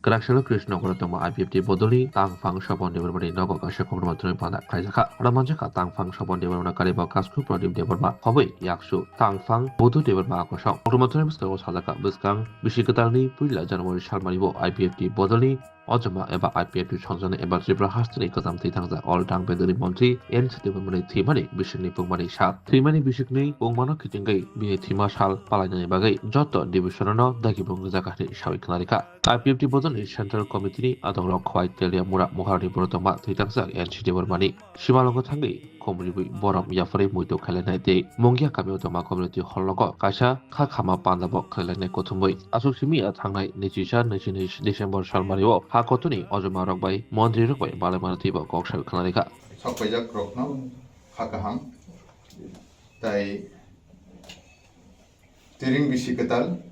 Karakshalo Krishna Kuratama IPFT Bodoli, Tang Fang Shabon Development Nogo Kashako Maturi Pada Kaisaka, Ramanjaka, Tang Fang Shabon Development Kariba Kasku Prodim Development, Hawai, Yakshu, Tang Fang, Bodu Development Akosha, Automotive Skos Hazaka, Biskang, Bishikatani, Pula January Shalmaribo, IPFT Bodoli, Ojama Eba IPFT Chonzan Eba Zebra Hastani Kazam Titanga, All Tang Bedari Monti, and Development Thimani, Bishini Pumani Shal, Thimani Bishikni, Pumano Kitingai, Bi Thima Shal, Palani Bagai, Joto, Divisiono, Dagibung Zakati, Shawikanarika. IPFT Bodoni Central Committee Adong Kwai Telia Mura Mohari Brotoma Titangsa and Chidivermani Shimalongo Tangi Komribi Borom Yafari Muito Kalenite Mongia Kamiotoma Community Hologo Kasha Kakama Pandabo Kalene Kotumui Asushimi Atangai Nichisha Nichinish December Shalmario Hakotuni Ojumarok by Mondri Rokwe Balamanatibo Kokshal Kanarika Sakpajak Rokno Hakaham Tai Tiring Bishikatal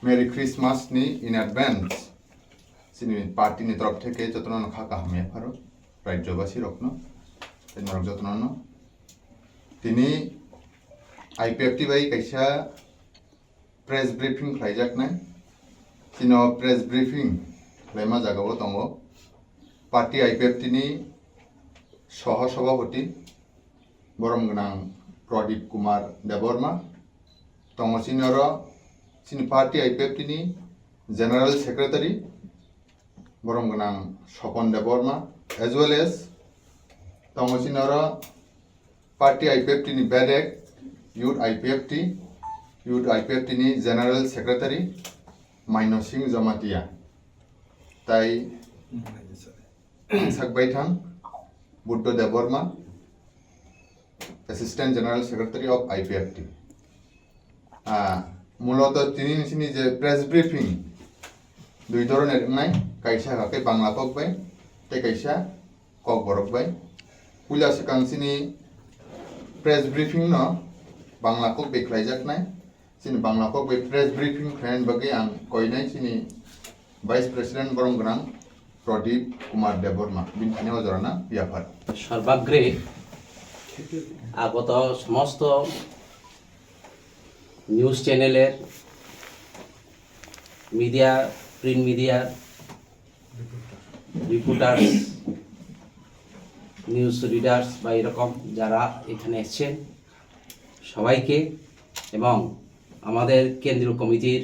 Merry Christmas ni in advance. Sini party ni तरफ থেকে যতন খাকা হামে ফারো রাজ্যবাসী রকনো তেনরক যতন তিনি IPFT বাই কাইসা press briefing খাইজাক নাই সিনো প্রেস ব্রিফিং লাইমা জাগাবো তঙ্গ পার্টি আইপিএফটি নি সহ সভাপতি বরমগনাং প্রদীপ কুমার দেববর্মা তঙ্গ senior Sini party IPFT ni General Secretary Boromganang Shopon Deborma as well as Tomosinora party IPFT ni Bedek Youth IPFT ni General Secretary Maino Singh Zamatia Tai Sakbaithang Buddha Deborma Assistant General Secretary of IPFT মূলত তিনি নিচিনি যে press briefing দুই ধরনের নাই কাইসা কাকে Bangla cock by তে কাইসা cock Borok by পুলা সেকাংসিনি press briefing ন Bangla cock বেখলাইজাক নাই সিনি বাংলা কক বে প্রেস ব্রিফিং ফ্রেন্ড বাগে আং কইনাই সিনি ভাইস প্রেসিডেন্ট বরংগ্রাং প্রদীপ কুমার দেববর্মা বিনখানি অজরানা বিয়াফার সর্বাগ্রে আগত সমস্ত নিউজ চ্যানেলের মিডিয়া প্রিন্ট মিডিয়ার রিপোর্টার্স নিউজ রিডার্স বা এরকম যারা এখানে এসেছেন সবাইকে এবং আমাদের কেন্দ্রীয় কমিটির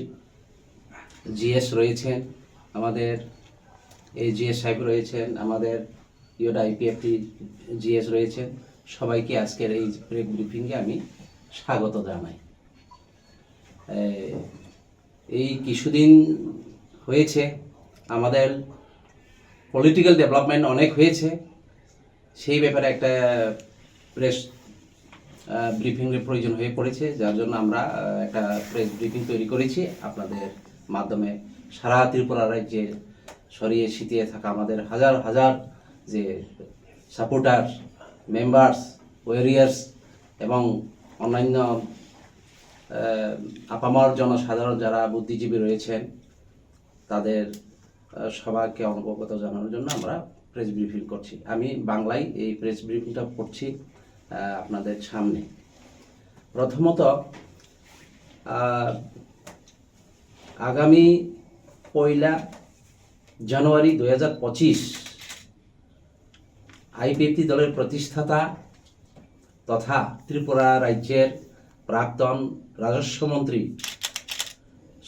জিএস রয়েছেন আমাদের এই জিএস সাহেব রয়েছেন আমাদের ইউড আইপিএফটি জিএস রয়েছেন সবাইকে আজকের এই প্রেস ব্রিফিংয়ে আমি স্বাগত জানাই এই কিছুদিন হয়েছে আমাদের পলিটিক্যাল ডেভেলপমেন্ট অনেক হয়েছে সেই ব্যাপারে একটা প্রেস ব্রিফিংয়ের প্রয়োজন হয়ে পড়েছে যার জন্য আমরা একটা প্রেস ব্রিফিং তৈরি করেছি আপনাদের মাধ্যমে সারা ত্রিপুরা রাজ্যে ছড়িয়ে ছিটিয়ে থাকা আমাদের হাজার হাজার যে সাপোর্টার মেম্বার্স ওয়ারিয়ার্স এবং অন্যান্য আপামর জনসাধারণ যারা বুদ্ধিজীবী রয়েছেন তাদের সবাইকে অবগত জানানোর জন্য আমরা প্রেস ব্রিফিং করছি আমি বাংলায় এই প্রেস ব্রিফিংটা করছি আপনাদের সামনে প্রথমত আগামী 1 জানুয়ারি 2025 আইপিএফটি দলের প্রতিষ্ঠাতা তথা ত্রিপুরা রাজ্যের প্রাক্তন রাজস্বমন্ত্রী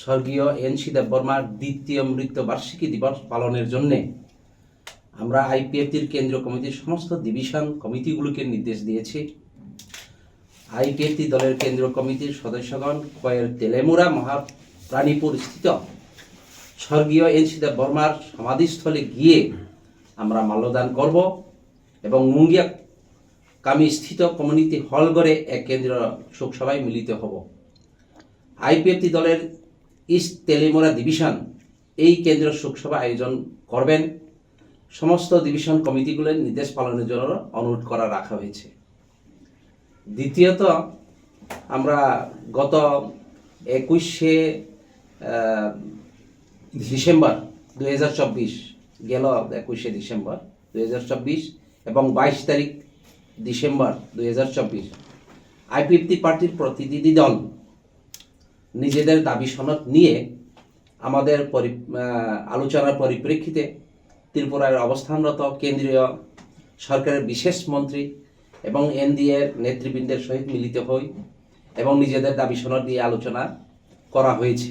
স্বর্গীয় এনসি দেববর্মার দ্বিতীয় মৃত্যুবার্ষিকী দিবস পালনের জন্য আমরা আইপিএফটির কেন্দ্রীয় কমিটির সমস্ত ডিভিশন কমিটিগুলোকে নির্দেশ দিয়েছি আইপিএফটি দলের কেন্দ্রীয় কমিটির সদস্যগণ কয়ের তেলেমুরা মহাপ্রাণীপুর স্থিত স্বর্গীয় এনসি দেববর্মার সমাধিস্থলে গিয়ে আমরা মাল্যদান করব এবং মুঙ্গিয়া কামি স্থিত কমিউনিটি হল ঘরে এক কেন্দ্রীয় শোকসভায় মিলিত হব আইপিএফটি দলের ইস্ট তেলেমুরা ডিভিশন এই কেন্দ্রীয় শোকসভা আয়োজন করবেন সমস্ত ডিভিশন কমিটিগুলোর নির্দেশ পালনের জন্য অনুরোধ করা রাখা হয়েছে দ্বিতীয়ত আমরা গত 21শে ডিসেম্বর 2024 গেল 21শে ডিসেম্বর 2024 এবং 22 তারিখ ডিসেম্বর 2024 আইপিএফটি পার্টির প্রতিনিধি দল নিজেদের দাবি সনদ নিয়ে আমাদের আলোচনার পরিপ্রেক্ষিতে ত্রিপুরার অবস্থানরত কেন্দ্রীয় সরকারের বিশেষ মন্ত্রী এবং এনডিএর নেতৃবৃন্দের সহিত মিলিত হই এবং নিজেদের দাবি সনদ নিয়ে আলোচনা করা হয়েছে।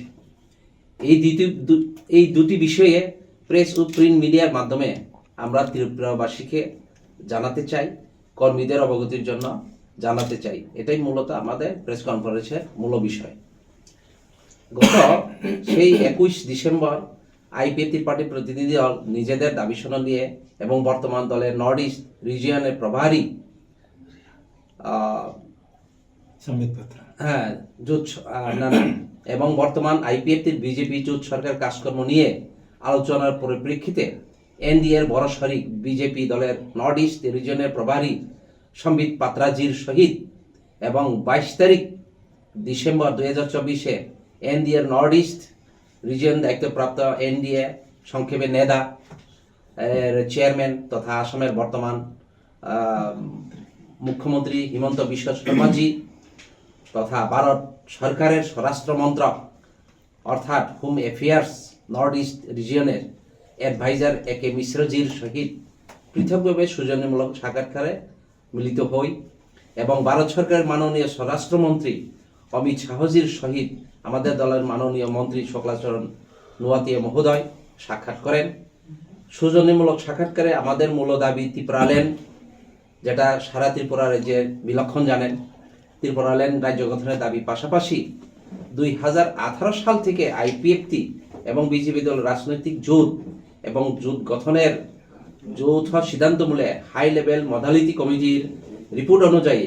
এই দুটি বিষয়ে প্রেস ও প্রিন্ট মিডিয়ার মাধ্যমে আমরা ত্রিপুরাবাসীকে জানাতে চাই, কর্মীদের অবগতির জন্য জানাতে চাই। এটাই মূলত আমাদের প্রেস কনফারেন্সের মূল বিষয়। গত সেই 21 ডিসেম্বর আইপিএফটি পার্টির প্রতিনিধি দল নিজেদের দাবি সনদ নিয়ে এবং বর্তমান দলের নর্থ ইস্ট রিজিয়নের প্রভারী এবং বর্তমান আইপিএফটির বিজেপি জোট সরকার কাজকর্ম নিয়ে আলোচনার পরিপ্রেক্ষিতে এনডিএর বড় শরিক বিজেপি দলের নর্থ ইস্ট রিজিয়নের প্রভারী সম্বিত পাত্রাজির সহিত এবং 22 তারিখ ডিসেম্বর 2024 এনডিএর নর্থ ইস্ট রিজিয়ন দায়িত্বপ্রাপ্ত এনডিএ সংক্ষেপে নেদা এর চেয়ারম্যান তথা আসামের বর্তমান মুখ্যমন্ত্রী হিমন্ত বিশ্ব শর্মাজি তথা ভারত সরকারের স্বরাষ্ট্র মন্ত্রক অর্থাৎ হোম অ্যাফেয়ার্স নর্থ ইস্ট রিজিয়নের অ্যাডভাইজার একে মিশ্রজির সহিত পৃথকভাবে সৌজন্যমূলক সাক্ষাৎকারে মিলিত হই এবং ভারত সরকারের মাননীয় স্বরাষ্ট্রমন্ত্রী অমিত শাহজির সহিত আমাদের দলের মাননীয় মন্ত্রী শুক্লাচরণ নোয়াতিয়া মহোদয় সাক্ষাৎ করেন। সৌজন্যমূলক সাক্ষাৎকারে আমাদের মূল দাবি ত্রিপুরাল্যান্ড, যেটা সারা ত্রিপুরা রাজ্যের বিলক্ষণ জানেন, ত্রিপুরাল্যান্ড রাজ্য গঠনের দাবি পাশাপাশি 2018 সাল থেকে আইপিএফটি এবং বিজেপি দল রাজনৈতিক জোট এবং জোট গঠনের যৌথ সিদ্ধান্তমূলে হাই লেভেল মডালিটি কমিটির রিপোর্ট অনুযায়ী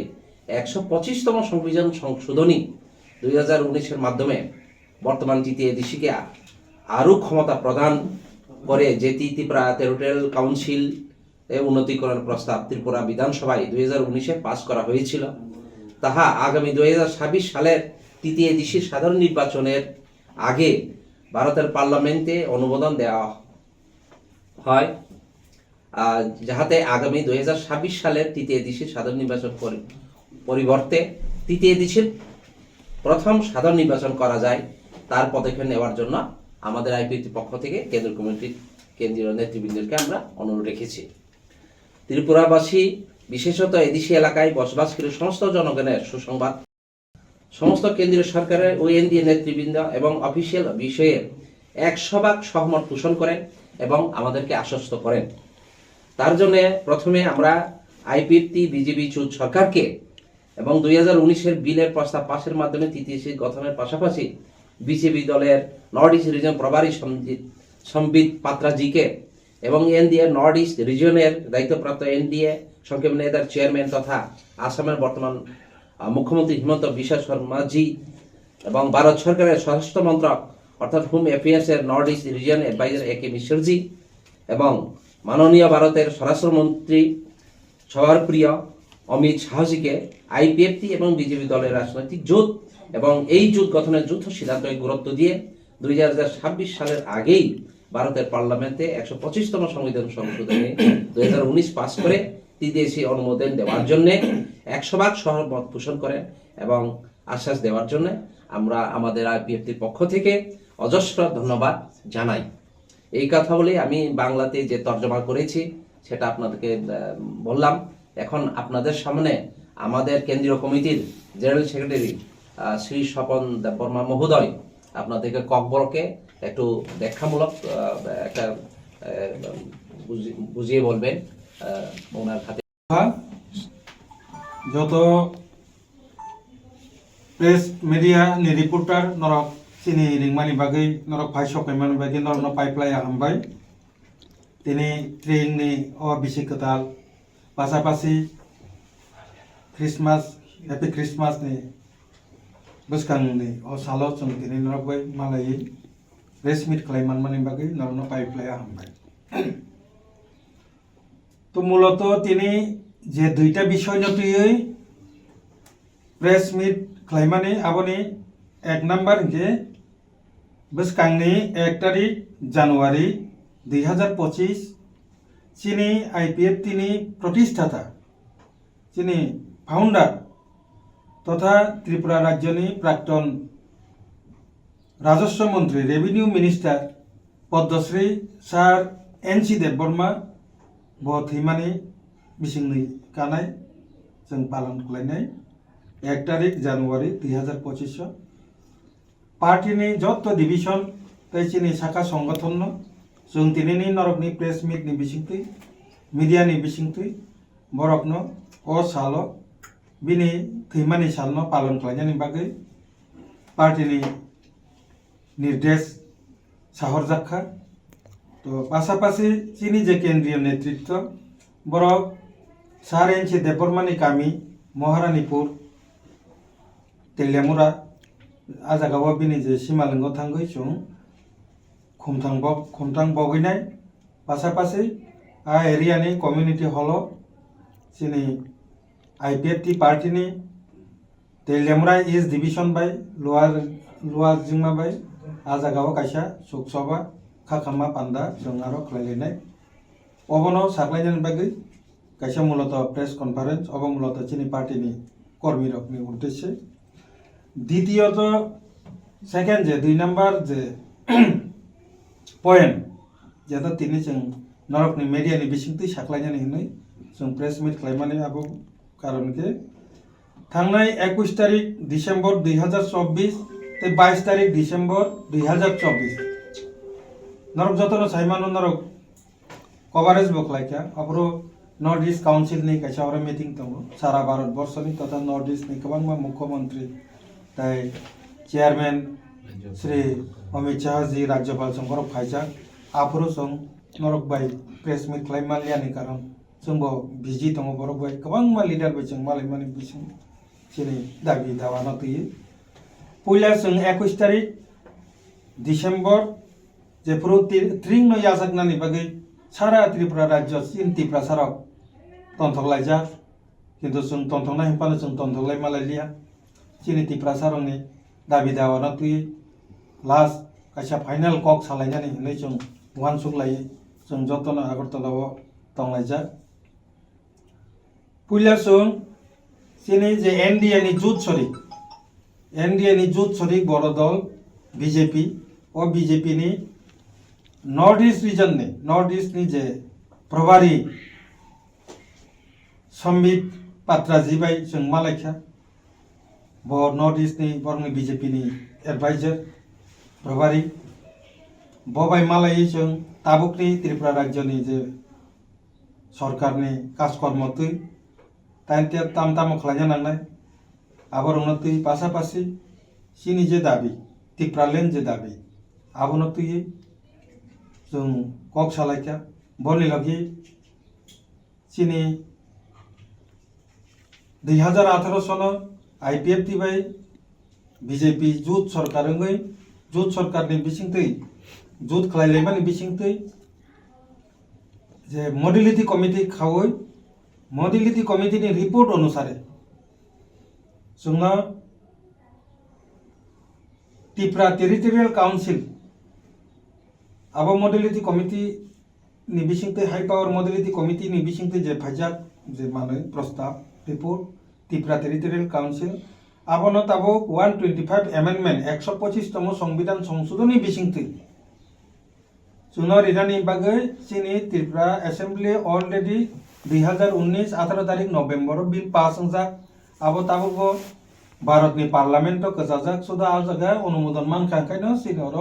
125তম সংবিধান সংশোধনী 2019-এর মাধ্যমে বর্তমান টিটিএডিসিকে আরও ক্ষমতা প্রদান করে যেটি ত্রিপুরা টেরিটোরিয়াল কাউন্সিল উন্নতিকরণ প্রস্তাব ত্রিপুরা বিধানসভায় 2019-এ পাস করা হয়েছিল, তাহা আগামী 2026 সালের টিটিএডিসির সাধারণ নির্বাচনের আগে ভারতের পার্লামেন্টে অনুমোদন দেওয়া হয়, যাহাতে আগামী 2026 সালের টিটিএডিসির সাধারণ নির্বাচন পরিবর্তে টিটিএডিসির প্রথম সাধারণ নির্বাচন করা যায়। তার পদক্ষেপ নেওয়ার জন্য আমাদের আইপিএফটির পক্ষ থেকে কেন্দ্রীয় কমিটির কেন্দ্রীয় নেতৃবৃন্দকে আমরা অনুরোধ রেখেছি। ত্রিপুরাবাসী বিশেষত এডিসি এলাকায় বসবাসকারী সমস্ত জনগণের সুসংবাদ, সমস্ত কেন্দ্রীয় সরকারের ও এনডিএ নেতৃবৃন্দ এবং অফিসিয়াল বিষয়ে 100% সহমত পোষণ করেন এবং আমাদেরকে আশ্বস্ত করেন। তার জন্য প্রথমে আমরা আইপিএফটি বিজেপি জোট সরকারকে এবং 2019-এর বিলের প্রস্তাব পাশের মাধ্যমে টিটিএডিসি গঠনের পাশাপাশি বিজেপি দলের নর্থ ইস্ট রিজন প্রভারী সম্বিত পাত্রাজিকে এবং এনডিএ নর্থ ইস্ট রিজিয়নের দায়িত্বপ্রাপ্ত এনডিএ সংক্ষেপ নেতার চেয়ারম্যান তথা আসামের বর্তমান মুখ্যমন্ত্রী হিমন্ত বিশ্ব শর্মাজি এবং ভারত সরকারের স্বরাষ্ট্র মন্ত্রক অর্থাৎ home অ্যাফেয়ার্সের north east region adviser একে মিশ্রজি এবং মাননীয় ভারতের স্বরাষ্ট্রমন্ত্রী সবার প্রিয় অমিত শাহজিকে আইপিএফটি এবং বিজেপি দলের রাজনৈতিক জোট এবং এই জোট গঠনের যৌথ সিদ্ধান্তকে গুরুত্ব দিয়ে 2026 সালের আগেই ভারতের পার্লামেন্টে 125তম সংবিধান সংশোধনী 2019 পাস করে টিটিএডিসি অনুমোদন দেওয়ার জন্য 100% সহমত পোষণ করেন এবং আশ্বাস দেওয়ার জন্য আমরা আমাদের আইপিএফটির পক্ষ থেকে অজস্র ধন্যবাদ জানাই। এই কথা বলে আমি বাংলাতে যে তর্জমা করেছি সেটা আপনাদেরকে বললাম। এখন আপনাদের সামনে আমাদের কেন্দ্রীয় কমিটির জেনারেল সেক্রেটারি শ্রী স্বপন দেববর্মা মহোদয় আপনাদেরকে ককবরকে একটু ব্যাখ্যামূলক একটা বুঝিয়ে বলবেন ওনার হাতে। যত press media ni reporter norok sini ringmani bagai norok phai sokaiman bagai norok no pipeline hambai tini train ni o bisikatal pasapasi Christmas happy Christmas ni buskang ni o salo chung tini norok bai malai press meet klaiman mani bagai norok no pipeline hambai তো মূলত তিনি যে দুইটা বিষয় নতুই press meet খাইমানি আবনি 1 number যে বসকাংনি 1 তারিখ জানুয়ারি 2025 চিনি IPF তিনি প্রতিষ্ঠাতা চিনি ফাউন্ডার তথা ত্রিপুরা রাজ্যনি প্রাক্তন রাজস্ব মন্ত্রী revenue minister Padmashri sir NC Debbarma ब थैमानि बिसिंनि कानाय जों पालन खालामनाय 1 तारिख जानुवारि 2025 पार्टीनि जत डिविजन तैचिनि शाखा संगठन जों दिनैनि नरकनि प्रेस मिटनि बिसिंथै मिडियानि बिसिंथै बरकनो अ सालो बिनि थैमानि सालनो पालन खालामनायनि बागै पार्टीनि निर्देश साहर जाखा तो पाशापाशि चीनी जे केंद्रीय नेतृत्व बरक सार एनसी देबबर्मानि गामि महारानीपुर तेलियामुरा आजागावा बिनि जे सिमालिंग थांगै जों खुमथां बगैनाय पाशापाशि आ एरियानि कम्युनिटी हल चीनी आईपीएफटी पार्टीनि तेलियामुरा ईस्ट डिविजन बाय लोअर जिंमा बाय आजागावा कायसा सुकसभा खाखामा पान्दा जों आरो खालायनाय अबनो साख्लायनायनि बागै कायसा मूलत प्रेस कन्फारेंस अब मूलत चीनी पार्टीनि कर्मी रकनि उद्देश्य द्वितीयत सेकेंड जे 2 नम्बर जे पॉइंट जेता तिनि जों नरकनि मीडियानि बिसिंथै साख्लायनानै होनाय जों प्रेस मिट खालामनानै आबो कारण के थांनाय 21 तारिख डिसेम्बर 2024 ते 22 तारिख डिसेम्बर 2024 नरक जतन साइमानो नरक कवरेज बखलायखा अपरो नॉर्थ ईस्ट काउंसिल नि कैसा और मीटिंग दङ सारा भारत वर्षनि तथा नॉर्थ ईस्ट नि गोबां मुख्यमंत्री ताई चेयरमैन श्री अमित शाह जी राज्यपाल शंकर फाइजा आफरो जों नरक बाय प्रेस मिट खालामनायनि कारण जोंबो बिजि दङ बरक बाय गोबां मा लिडार बाय जों मालायमानि बिसिं सिनि दाबि दावाना तैयो पहिला जों 21 तारिख डिसेम्बर जेफोरो त्रिं नो याजाकनानि बागै सारा त्रिपुरा राज्य चीन त्रिपुरा साराव तंथलायजा किन्तु जों तंथंना हिंपानो जों तंथलाय मालायलिया चीनी त्रिपुरा सारावनि दाबि दावाना तुय लास्ट कायसा फाइनल कक सालायनानै होनै जों वान सुक लायो जों जतन आगरतलाव तंलायजा पुलिया जों चीनी जे एनडीए नि जुथ सरी बर दल बीजेपी और बीजेपी नि नॉर्थ ईस्ट रीजन ने नॉर्थ ईस्ट नि जे प्रभारी संबित पात्राजी बाय जों मालायखा ब नॉर्थ ईस्ट नि बरनि बीजेपी नि एडवाइजर प्रभारी बबाय मालाय जों ताबुकनि त्रिपुरा राज्यनि जे सरकारनि काजकर्म तै ताइनते ताम खालायना नांनाय आबरनो तै पाशापाशि चीनी जे दाबि त्रिपुरा लैंड जे दाबि आबनो तै जों कक सालायखा बनि लगी चीनी 2018 सन आईपीएफटी बाय बीजेपी जुथ सरकारंगै जुथ सरकारनि बिसिंथै जुथ खालायलायमानि बिसिंथै जे मॉडलिटी कमिटी खावै मॉडलिटी कमिटी नि रिपोर्ट अनुसारे जोंना त्रिपुरा टेरिटोरियल काउंसिल अब मॉडलिटी कमिटी नि बिसिंथै हाई पावर मॉडलिटी कमिटी नि बिसिंथै जे फाइजाक जे माने प्रस्ताव रिपोर्ट त्रिपुरा टेरिटोरियल काउंसिल आबनो ताबो 125 अमेंडमेंट 125 तम संविधान संशोधन बिसिंथै जुन रिदानि बागै चीनी त्रिपुरा असेंबली ऑलरेडी 2019 18 तारिख नवेम्बर बिल पास जा अब ताबो भारत नि पार्लियामेंट कजाजाक सुदा आ जगह अनुमोदन मानखांखायनो सिनर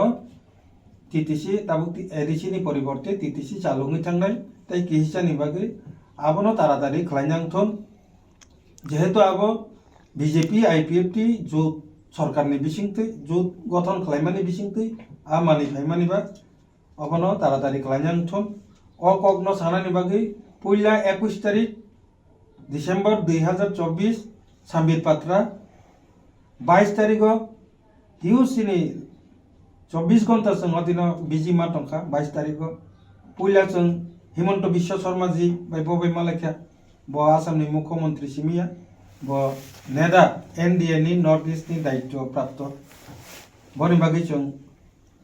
टीटीसी ताबो एडीसी नि परिवर्ते टीटीसी चालुङै थांनाय ताई किहिसानि बागै आबनो तारातारि खालायनांथन जेहेतु अब बीजेपी आईपीएफटी जो सरकारनि बिसिंथै जो गठन खालायमानि बिसिंथै आ मानि फाइमानिबा अबनो तारातारि खालायनांथन अ कगनो सानानि बागै पहिला 21 तारिख डिसेम्बर 2024 संबित पात्रा 22 तारिख हिउसिनी 24 घंटा जों अदिन बिजी मा टंका 22 तारिख पहिला जों हिमंत विश्व शर्मा जी बाय बबाय मालायखा ब आसामनि मुख्यमंत्री सिमिया ब नेदा एनडीए नि नॉर्थ ईस्ट नि दायित्व प्राप्त बनि बागै जों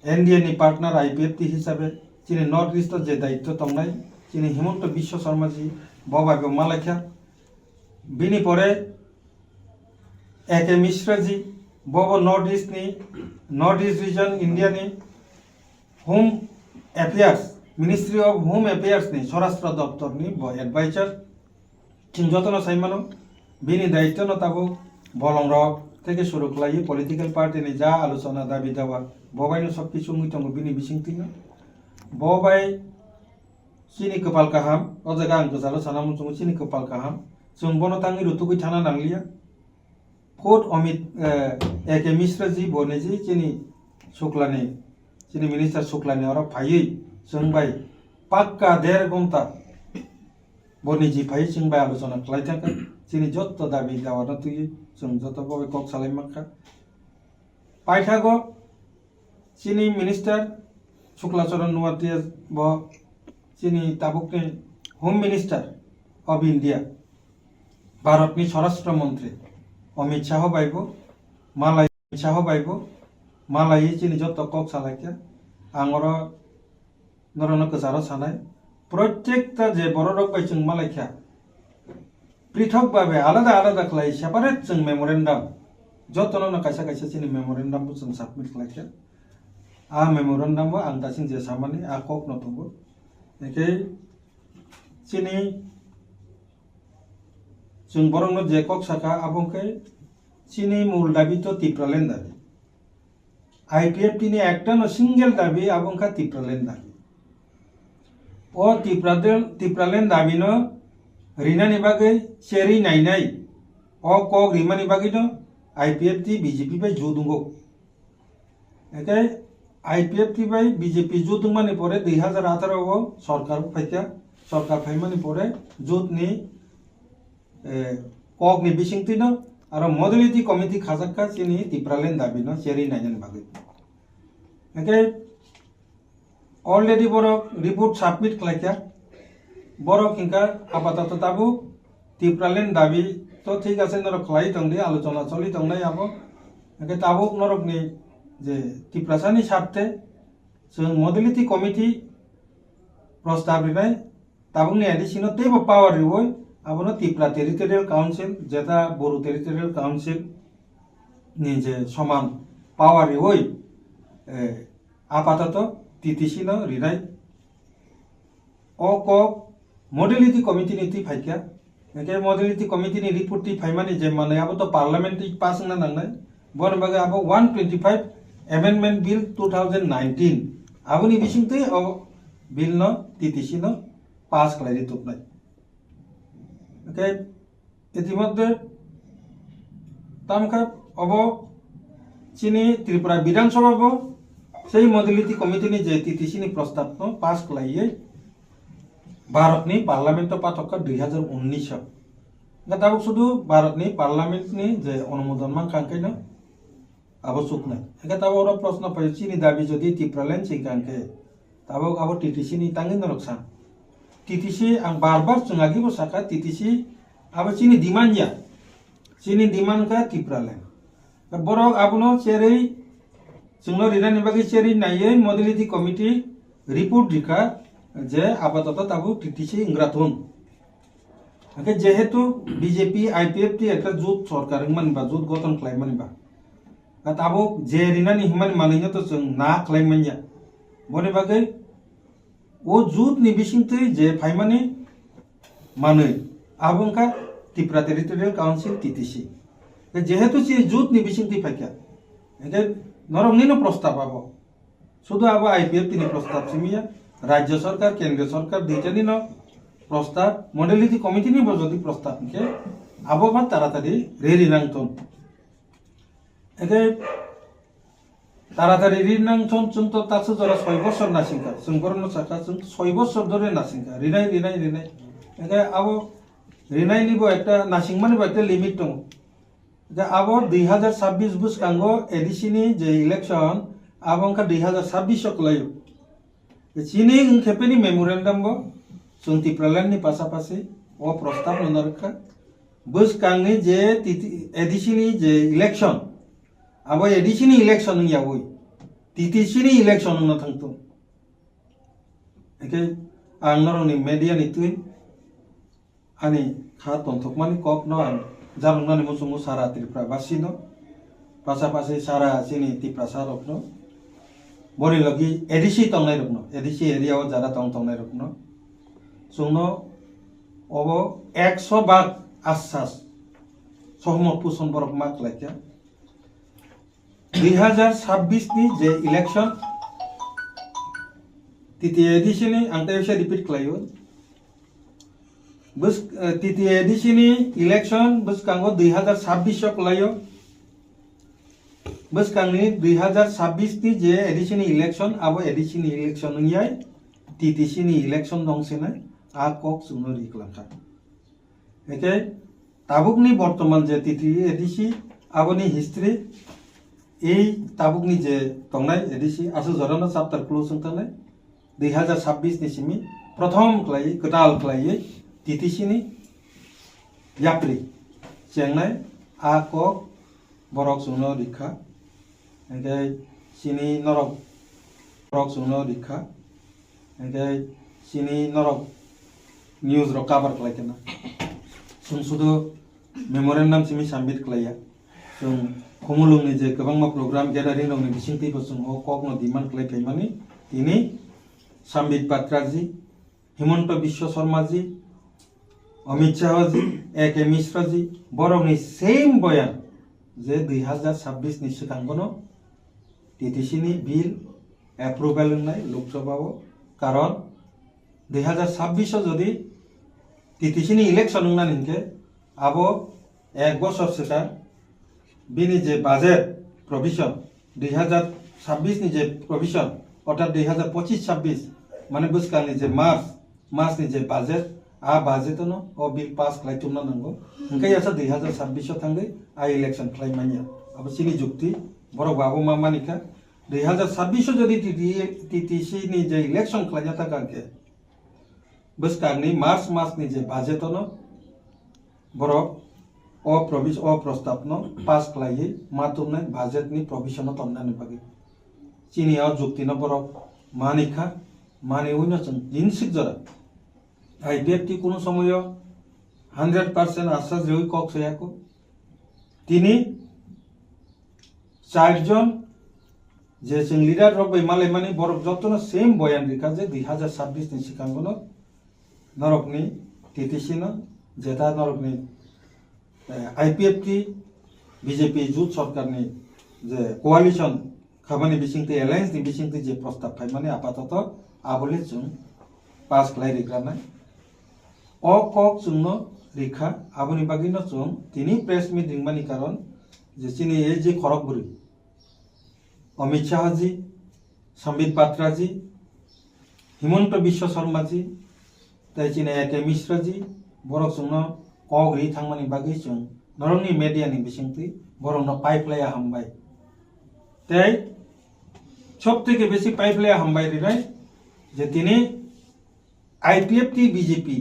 एनडीए नि पार्टनर आईपीएफटी हिसाबै चीनी नॉर्थ ईस्ट जे दायित्व तंनाय चीनी हिमंत विश्व शर्मा जी बबाय मालायखा बिनि परे एके Mishra ji bobo North East region India ni Home Affairs Ministry of Home Affairs ni Sorashtra Doptor ni bo advisor king jotono saimano bini daitto no tabo bolong rok থেকে শুরু কলাই পলিটিক্যাল পার্টি ni যা আলোচনা দাবি দাওয়া ববাইনো সব কিছু মুইতঙ্গ বিনি বিসিংতিনো ববাই চিনি কপাল কাহাম ও জায়গা আঙ্ক জালো সানামু চুং চিনি কপাল কাহাম जों बनो तांगि रुतुगै थाना नांलिया कोट अमित एके मिश्र जी बने जी चिनी शुक्लानि चिनी मिनिस्टार शुक्लानि और फायै जों बाय पाक्का 1.5 घंटा बनि जी फायै जों बाय आलोचना खालायथांखै चिनी जत्त दाबि दावाना तुयै जों जत्त बबे कक सालायमाखा पाइथागो चिनी मिनिस्टार शुक्लाचरण नुवातिया ब चिनी ताबुकनि होम मिनिस्टार अफ इंडिया भारतनि स्वराष्ट्र मन्त्री अमित शाह बाइबो मालाय चिनी जत्त कक सालायखा आंगर नरन कसारो सानाय प्रत्येकटा जे बररक बाय जों मालायखा पृथक भावे आलादा आलादा खालाय सेपारेट जों मेमोरेन्डाम जत्तनो कायसा कायसा चिनी मेमोरेन्डाम जों साबमिट खालायखा आ मेमोरेन्डाम आं दासिम जे सामानि आ कक नतंगो एके चिनी जों बरंनो जे कक साखा आबंखै चिनी मूल दाबि तो तिप्रालेन दाबि आईपीएफटी नि एकटा न सिंगल दाबि आबंखा तिप्रालेन दाबि ओ तिप्रालेन दाबि न रिनानि बागै सेरि नायनाय ओ कक रिमानि बागै न आईपीएफटी बीजेपी बाय जुदुंगो एके आईपीएफटी बाय बीजेपी जुदुंमानि परे 2018 ओ सरकार फायका सरकार फायमानि परे जुदनि ककनि बिसिंतिनो आरो मडलिटी कमिटी खाजाक्का चिनी तिप्रालेन दाबिनो सेरि नायनानि बागै एके अलरेडी बरो रिपोर्ट सबमिट खालायखा बरो किंका आपातत ताबु तिप्रालेन दाबि तो ठीक আছে नरक खालाय दंदि आलोचना चलि दंनाय आबो एके ताबुक नरकनि जे तिप्रासानि सारथे जों मडलिटी कमिटी प्रस्ताव रिनाय ताबुकनि एडिसिनो तेबो पावर रिवय आबनो त्रिपुरा टेरिटोरियल काउंसिल जेटा बोरो टेरिटोरियल काउंसिल नि जे समान पावर रिवय आपातत टीटीसी न रिनाय ओ कक मडलिटी कमिटी नि ति फायका एके मडलिटी कमिटी नि रिपोर्ट ति फायमानि जे माने आबो तो पार्लियामेंट ति पास ना नांनाय बन बागे आबो 125 अमेंडमेंट बिल 2019 आबोनि बिसिंते ओ बिल न टीटीसी न पास खालाय दितनाय ओके इतिमध्ये तामखा अब चिनी त्रिपुरा विधानसभा बो सेई मडलिटी कमिटी नि जे टीटीसी नि प्रस्ताव न पास खालायै भारतनि पार्लियामेंट पाठक 2019 गताबो शुधु भारतनि पार्लियामेंट नि जे अनुमोदन मा कांकेनो आवश्यक नै गताबो र प्रश्न पय चिनी दाबि जदि त्रिपुरालेन सिंकांके ताबो आबो टीटीसी नि तांगिन रक्षा टीटीसी आं बार-बार चुंगागिबो साका टीटीसी अब चिनी डिमांड का तिप्रालेन बरक आबनो सेरै जोंनो रिनानि बागै सेरै नायै मडलिटी कमिटी रिपोर्ट दिखा जे आपातत ताबु टीटीसी इंग्राथुन आके जेहेतु बीजेपी आईपीएफटी एकटा जुट सरकार मानबा जुट गठन खालाय मानबा ताबु जे रिनानि हिमानि मानैनो तो जों ना खालाय मानया बने बागै ओ जुट नि बिसिंतै जे फायमानि मानै आबंका त्रिपुरा टेरिटोरियल काउंसिल टीटीसी जेहेतु ची जुट नि बिसिंतै फायका एके नरमनिनो प्रस्ताव आबो शुधु आबो आईपीएफटी नि प्रस्ताव सिमिया राज्य सरकार केंद्र सरकार दुइटानि न प्रस्ताव मडलिटी कमिटी नि बजदि प्रस्ताव के आबो बा तारातारि रेडी नांथन एके तारातारि रिनांथन जों तो तासो जरा 6 बছর नासिंका जों बरनो साका जों 6 बছর धरे नासिंका रिनाय एके आबो रिनायनिबो एकटा नासिंमानिबो एकटा लिमिट दं जे आबो 2026 बुसकांगो एडिसिनि जे इलेक्शन आबंका 2026 कलायो चिनी खेपेनि मेमोरेन्डाम बो जों तिप्रालेननि पासापासि ओ प्रस्ताव नरखा बुसकांनि जे एडिसिनि जे इलेक्शन आबो एडिसिनि इलेक्शन यावै टीटीसीनि इलेक्शन न थांतो एके आं नरनि मीडिया नि तुइ आनि खा तंथकमानि कक न आं जारुंनानि मुसुमु सारा त्रिपुरा बासिनो পাশাপাশি সারা চিনি তিপ্রাসা রকনো বরি লগি এডিসি তংনাই রকনো এডিসি এরিয়াও যারা তংনাই রকনো जोंनो अब 100 भाग आश्वास सहमत पोषण बरक मा खालायखा 2026 नि जे इलेक्शन तृतीय एडिशननि आंतायसे रिपिट खालायो बस तृतीय एडिशननि इलेक्शन बस कांगो 2026 खालायो बस कांगनि 2026 नि जे एडिशननि इलेक्शन अब एडिशननि इलेक्शन नियाय तृतीयनि इलेक्शन दंसेना आ कक जोंनो रिक्लामथा एके ताबुकनि बर्तमान जे तृतीय एडिसि आबनि हिस्ट्री এই ताबुकनि जे तंनाय एडिसि आसु जराना चैप्टार क्लोज संतानाय 2026 नि सिमि प्रथम क्लाय गदाल क्लाय तृतीयनि याप्रि चेंनाय आ कक बरक जोंनो रिखा एके सिनि नरक बरक जोंनो रिखा एके सिनि नरक न्यूज रो कवर खालायखना जों सुदु मेमोरेन्डाम सिमि साबमिट खालाया जों खमुलुंनि जे गोबां प्रोग्राम गेदारिं रंनि बिसिंथिखौ जों ककनो डिमान्ड खालायफैमानि दिनै संबित पात्राजी हिमंत विश्व शर्मा जी अमित शाह जी ए.के. मिश्रा जी बरंनि सेम बयान जे 2026 नि सिगांगनो टीटीसी बिल एप्रुवेल होनाय लोकसभाव कारण 2026 जदि टीटीसी इलेक्शन होना निके अब 1 बছর सेटा बिनि जे बाजेट प्रोविजन 2026 नि जे प्रोविजन अर्थात 2025-26 माने बुसकानि जे मार्च नि जे बाजेट आ बाजेटनो ओ बिल पास खालायथुमना नांगौ ओंखाय यासा 2026 थांगै आ इलेक्शन खालायमानिया अब सिनि जुक्ति बरक बाबो मा मानिका 2026 जदि टीटीसी नि जे इलेक्शन खालायना थाकाके बसकानि मार्च नि जे बाजेटनो बरक ओ प्रस्तावनो पास खालायै मातुमनाय बाजेटनि प्रोविजन तमनानै बागै चिनिया जुक्तिनो बरक मानिखा मानिउनो जों दिनसिक जरा आईपीएफटी कोनो समय 100% आश्वास जय कक सयाको तिनि चारजन जे जों लिडार रबबाय मालाय माने बरक जतनो सेम बयान रिखा जे 2026 नि सिगांगनो नरकनि टीटीसीनो जेता नरकनि आईपीएफटी बीजेपी जुथ सरकारनि जे कोआलिशन खामानि बिसिंथि एलायन्स नि बिसिंथि जे प्रस्ताव फायमाने आपातत आबले जों पास खालाय रिग्रानाय अ कक जोंनो रिखा आबनि बागिनो जों तिनि प्रेस मिट रिंमानि कारण जे चिनि ए जे खरगबुरी अमित शाह जी संबित पात्रा जी हिमंत विश्व शर्मा जी ताइचिने ए.के. मिश्रा जी बरक जोंनो कगरि थांमानि बागै जों नरंनि मीडियानि बिसिंथि बरंनो पाइपलाया हामबाय ताई सबथेके बेसि पाइपलाया हामबाय रिनाय जे तिनि आईपीएफटी बीजेपी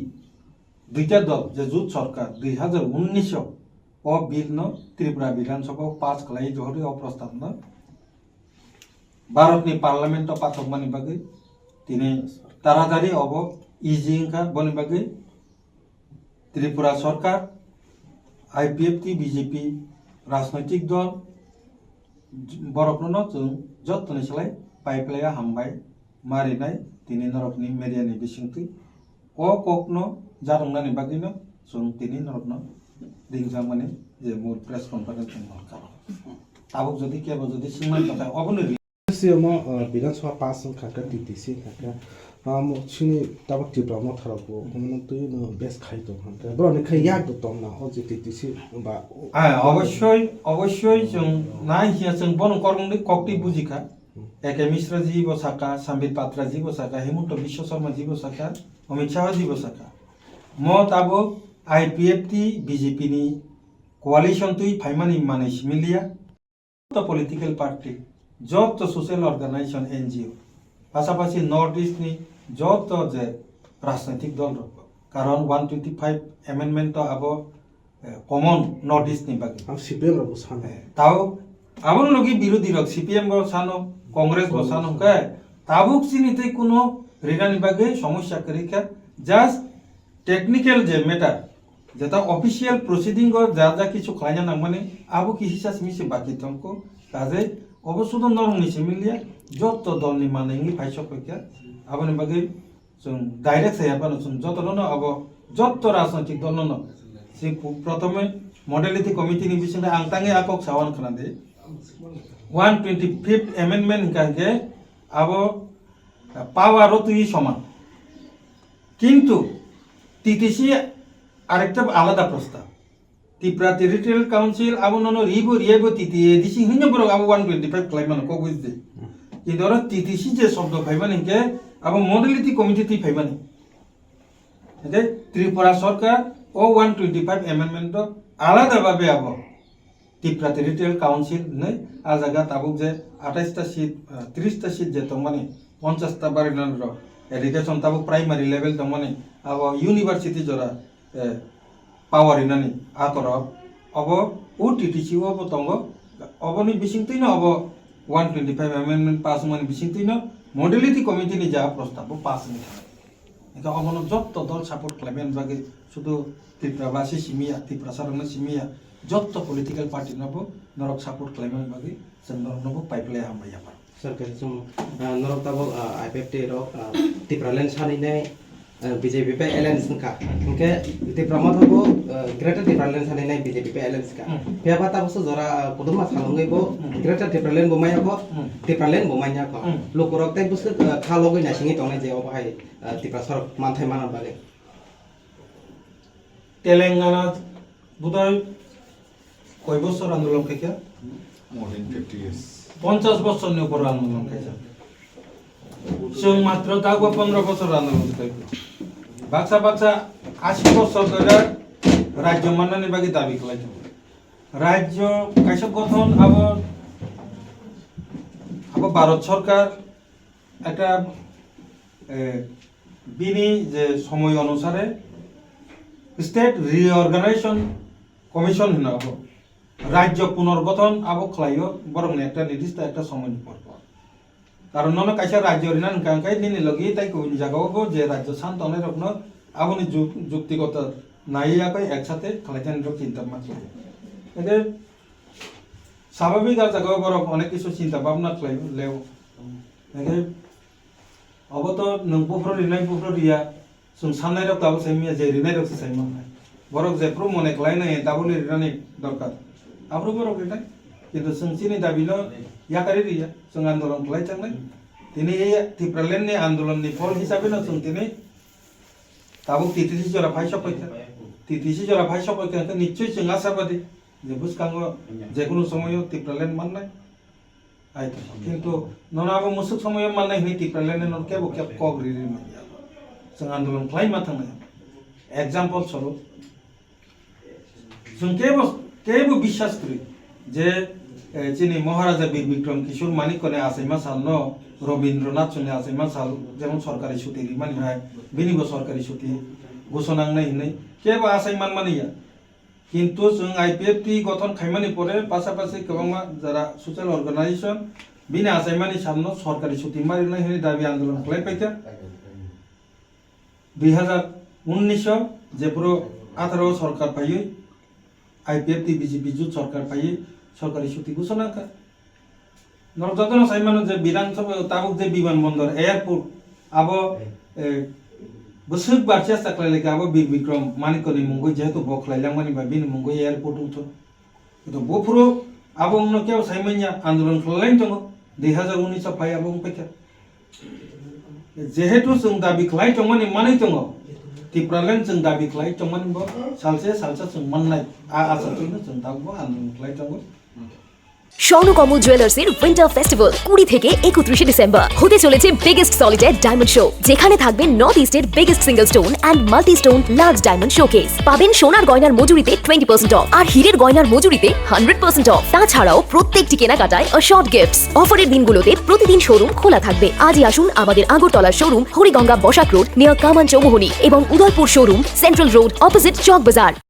दुईटा दल जे जुथ सरकार 2019 ओ बिलनो त्रिपुरा विधानसभा पास खालाय जहरि ओ प्रस्तावनो भारतनि पार्लियामेन्ट पाठकमानि बागै तिनि तारातारि अब इजिंका बनि बागै त्रिपुरा सरकार आईपीएफटी बीजेपी राजनैतिक दल बरकनो जों जतने सलाय पाइपलाया हामबाय मारिनाय तिनि नरकनि मीडियानि बिसिंथि ओ ककनो जादोंनानि बागैनो जों तिनि नरकनो दिंजामानि जे मूल प्रेस कन्फारेन्स खालामो ताबुक जदि केबो जदि सिंमान कथा अबनो सिएम विधानसभा पास खाका टीटीसी खाका चिनी ताबक टिप्रा म थारको हमन तुइ न बेस खाइतो हान्ता ब्रने खाइ याक द तमना हो जे टीटीसी बा अवश्य जों नाय हिया जों बन करंनि कक्ति बुजिखा ए.के. मिश्रा जी बसाका संबित पात्रा जी बसाका हिमंत विश्व शर्मा जी बसाका अमित शाह जी बसाका म ताबो आईपीएफटी बीजेपी नि कोआलिशन तुइ फाइमानि माने सिमिलिया तो पॉलिटिकल पार्टी जत सोशल अर्गानाइजेशन एनजीओ पासापासी नॉर्थ ईस्ट नि जत जे राजनैतिक दल कारण 125 एमेंडमेंट तो अब कमन नॉर्थ ईस्ट नि बाकी हम सीपीएम रो साने ताओ आबन लगी विरोधी रक सीपीएम बो सानो कांग्रेस बो सानो का ताबुक सिनिते कोनो रिडानि बागे समस्या करिखा जस्ट टेक्निकल जे मैटर যেটা অফিসিয়াল প্রসিডিং যা যা কিছু খাইনা না মানে আবু কি হিসাব মিশে বাকি তমকো কাজে অবশ্যই নরমনি মিলিয়ে যত দলনি মানে ফাইসক হইয়া আবনি বাকি जों डाइरेक्ट सायाबानो जों जतनो अब जत राजनैतिक दलनो जों प्रथमे मडेलिटी कमिटिनि बिसिङै आंताङै आकक सावन खालामदे 125th एमेन्डमेन्ट काके अब पावार तुई समान किन्तु टीटीसी आरेकटा आलादा प्रस्ताव त्रिपुरा टेरिटोरियल काउन्सिल अब ननो रिबो टीटी एडिसी हिनो बरो अब 125 क्लाइमान को बुझदे किन्तु टीटीसी जे शब्द फाइबानि के अब मॉडलिटी कमिटी ती फाइबानी ओके त्रिपुरा सरकार ओ 125 एमेन्डमेन्ट आलादा भाबे अब त्रिपुरा टेरिटोरियल काउन्सिल नै आ जागा ताबुक जे 28 टा सीट 30 टा सीट जे तमाने 50 टा बारिनान र एजुकेशन ताबुक प्राइमरी लेवल तमाने अब यूनिवर्सिटी जरा पावर इनानी आतर अब ओ टीटीसी अब तंग अबनि बिसिंतिनो अब 125 एमेन्डमेन्ट पास मनि बिसिंतिनो मॉडलिटी कमिटी नि जा प्रस्ताव पास नि এটা অমন যত দল সাপোর্ট ক্লাবেন বাগে শুধু ত্রিপুরাবাসী সিমিয়া ত্রিপুরা সারনা সিমিয়া যত পলিটিক্যাল পার্টি নব নরক সাপোর্ট ক্লাবেন বাগে जों नरक पाइपलाय हामबाय आबार सरकार जों नरक ताबो आईपीएफटी रो टिप्रालेन सानिने बीजेपी पे एलायंस का इनके टिप्रामा थाबो ग्रेटर टिप्रालेन सानिने बीजेपी पे एलायंस का पेबा ताबो जरा कुदुमा थालंगै बो ग्रेटर टिप्रालेन बोमाया को टिप्रालेन बोमाया को लोकरक ताइ बुस खालगै नासिङै तंनाय जे अबाहाय टिप्रा सर मानथाय माना बागे तेलंगाना बुदाय কয় বছর আন্দোলন থেকে more than 50 years 50 বছর উপর আন্দোলন খাইছে जों मात्र दागो 15 বছর আন্দোলন খাইছে বাচ্চা বাচ্চা 80 বছর ধরে রাজ্য মাননানি বাকি দাবি খাইছে রাজ্য কাইসব গঠন আবার ভারত সরকার একটা বিনি যে সময় অনুসারে স্টেট রিঅর্গানাইজেশন কমিশন হিনাবো राज्य पुनर्गठन अब खलायो बरं একটা নির্দিষ্ট একটা সময় পর কারণ নন কাইসা রাজ্য রিনান কাঙ্কাই দিনে লগি তাই কোন জায়গাও যে রাজ্য শান্ত অনেক রকম আবনি যুক্তিগত নাই আকাই একসাথে খলাইতেন রক চিন্তা মাত্র এদের স্বাভাবিক জায়গাও বরং অনেক কিছু চিন্তা ভাবনা খলাই লেও এদের অবত নং পুফ্র রিয়া जों साननाय रक दाबो साइमिया जे रिनाय रक साइमा बरक जे प्रो मने खलाय नै दाबो रिनानै दरकार आब्रो बरक रिनाय किन्तु जों सिनि दाबिनो याकारि रिया जों आन्दोलन खलाय थांनाय दिनै टिप्रालेननि आन्दोलननि फल हिसाबैनो जों दिनै दाबो टिटिसि जरा फाइसा पयखा निश्चय जों आशाबादी जे बुसकांगो जेकुनु समय टिप्रालेन माननाय आइ किन्तु ननाबो मुसुक समय माननाय नि टिप्रालेन न केबो केब कग्रि जों आन्दोलन खालामना थांनाय एग्जाम्पल स्वरूप जों केबो বিশ্বাস করি যে যিনি মহারাজা বীর বিক্রম কিশোর মানিকনে আসাইমা সাল ন রবীন্দ্রনাথ চনে আসাইমা সাল যেমন সরকারি ছুটি রিমানি হয় বিনিব সরকারি ছুটি ঘোষণা নাই নাই কেবো আসাইমান মানিয়া কিন্তু जों আইপিএফটি গঠন খাইমানি পরে পাশাপাশি গোबां যারা সোশ্যাল অর্গানাইজেশন বিনা আসাইমানি সামনে সরকারি ছুটি মারিনাই হই দাবি আন্দোলন খালাইপাইতা 2019 যে পুরো 18 সরকার পাইয়ে आईपीएफटी बीजेपी जुट सरकार पाइए सरकारी छुट्टी घोषणा कर नरजतन साइमान जे विधानसभा ताबुक जे विमानबंदर एयरपोर्ट अब बसुक बारसिया साकलाय अब बीर विक्रम मानिकनि मुंगै जेहेतु बखलायलांमानि बा बिनि मुंगै एयरपोर्ट उठो तो बफुरो अब उन केव साइमानिया आन्दोलन खालायन दङ 2019 फाय अब उनपैका जेहेतु जों दाबि खालाय दङनि मानै दङ टिप्रालेन जों दाबि खालाय दङमोनबो सालसे जों माननाय आसाखौनो जों दाबो आन्दोलन खालाय दङ স্বর্ণকমল জুয়েলার্সের উইন্টার ফেস্টিভ্যাল 20 থেকে 31 ডিসেম্বর হতে চলেছে বিগেস্ট সলিটার ডায়মন্ড শো যেখানে থাকবে নর্থ ইস্টের biggest single stone and multi stone large diamond showcase পাবেন সোনার গয়নার মজুরিতে 20% অফ আর হীরের গয়নার মজুরিতে 100% অফ তাছাড়াও প্রত্যেকটি কেনাকাটায় শর্ট গিফটস অফারের দিনগুলোতে প্রতিদিন শোরুম খোলা থাকবে আজই আসুন আমাদের আগরতলার showroom Hariganga Basak road near Kaman Chowmuhani এবং Udaipur showroom central road opposite Chak বাজার